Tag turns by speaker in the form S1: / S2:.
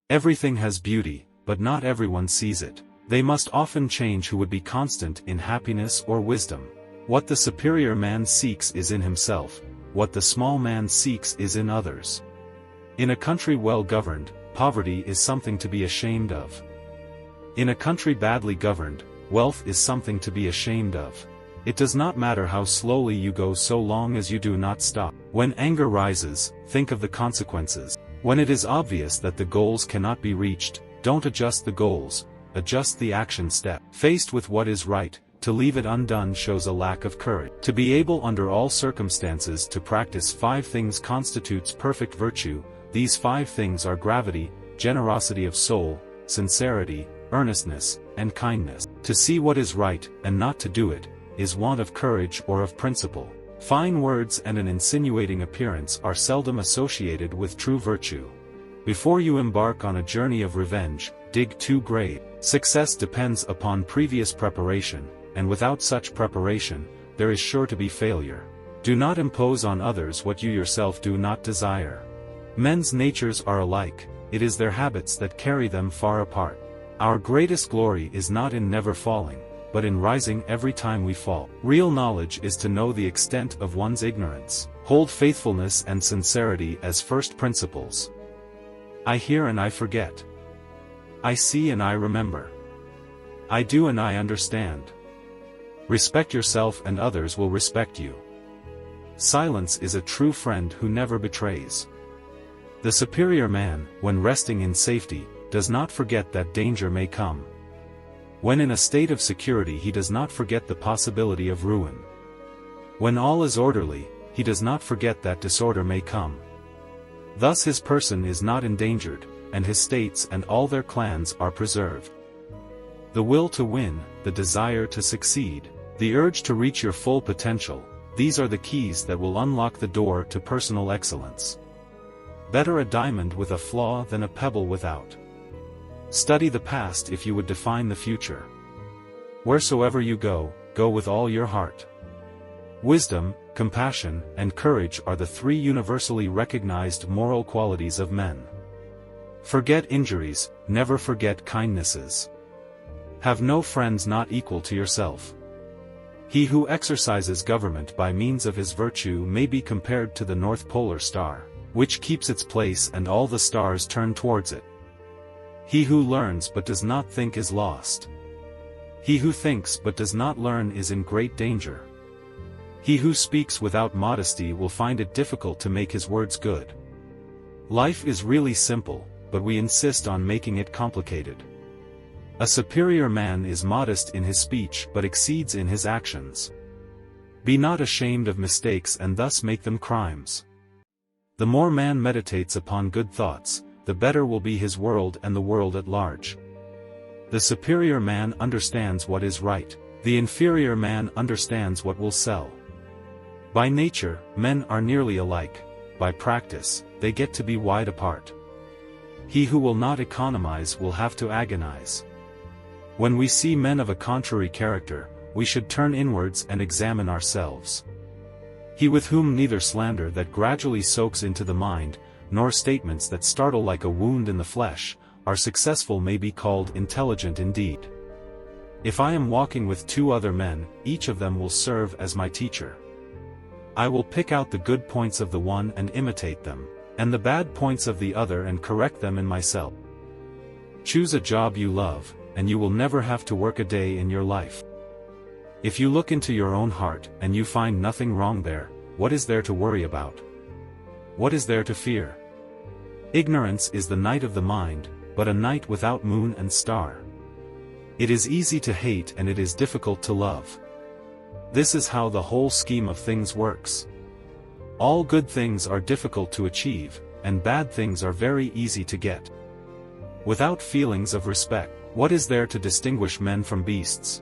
S1: Everything has beauty, but not everyone sees it. They must often change who would be constant in happiness or wisdom. What the superior man seeks is in himself, what the small man seeks is in others. In a country well governed, poverty is something to be ashamed of. In a country badly governed, wealth is something to be ashamed of. It does not matter how slowly you go so long as you do not stop. When anger rises, think of the consequences. When it is obvious that the goals cannot be reached, don't adjust the goals, adjust the action step. Faced with what is right, to leave it undone shows a lack of courage. To be able under all circumstances to practice 5 things constitutes perfect virtue. These 5 things are gravity, generosity of soul, sincerity, earnestness, and kindness. To see what is right, and not to do it, is want of courage or of principle. Fine words and an insinuating appearance are seldom associated with true virtue. Before you embark on a journey of revenge, dig 2 graves. Success depends upon previous preparation, and without such preparation, there is sure to be failure. Do not impose on others what you yourself do not desire. Men's natures are alike, it is their habits that carry them far apart. Our greatest glory is not in never falling, but in rising every time we fall. Real knowledge is to know the extent of one's ignorance. Hold faithfulness and sincerity as first principles. I hear and I forget. I see and I remember. I do and I understand. Respect yourself and others will respect you. Silence is a true friend who never betrays. The superior man, when resting in safety, does not forget that danger may come. When in a state of security he does not forget the possibility of ruin. When all is orderly, he does not forget that disorder may come. Thus his person is not endangered, and his states and all their clans are preserved. The will to win, the desire to succeed, the urge to reach your full potential, these are the keys that will unlock the door to personal excellence. Better a diamond with a flaw than a pebble without. Study the past if you would define the future. Wheresoever you go, go with all your heart. Wisdom, compassion, and courage are the 3 universally recognized moral qualities of men. Forget injuries, never forget kindnesses. Have no friends not equal to yourself. He who exercises government by means of his virtue may be compared to the North Polar Star, which keeps its place and all the stars turn towards it. He who learns but does not think is lost. He who thinks but does not learn is in great danger. He who speaks without modesty will find it difficult to make his words good. Life is really simple, but we insist on making it complicated. A superior man is modest in his speech but exceeds in his actions. Be not ashamed of mistakes and thus make them crimes. The more man meditates upon good thoughts, the better will be his world and the world at large. The superior man understands what is right, the inferior man understands what will sell. By nature, men are nearly alike, by practice, they get to be wide apart. He who will not economize will have to agonize. When we see men of a contrary character, we should turn inwards and examine ourselves. He with whom neither slander that gradually soaks into the mind, nor statements that startle like a wound in the flesh, are successful may be called intelligent indeed. If I am walking with 2 other men, each of them will serve as my teacher. I will pick out the good points of the one and imitate them, and the bad points of the other and correct them in myself. Choose a job you love, and you will never have to work a day in your life. If you look into your own heart and you find nothing wrong there, what is there to worry about? What is there to fear? Ignorance is the night of the mind, but a night without moon and star. It is easy to hate and it is difficult to love. This is how the whole scheme of things works. All good things are difficult to achieve, and bad things are very easy to get. Without feelings of respect, what is there to distinguish men from beasts?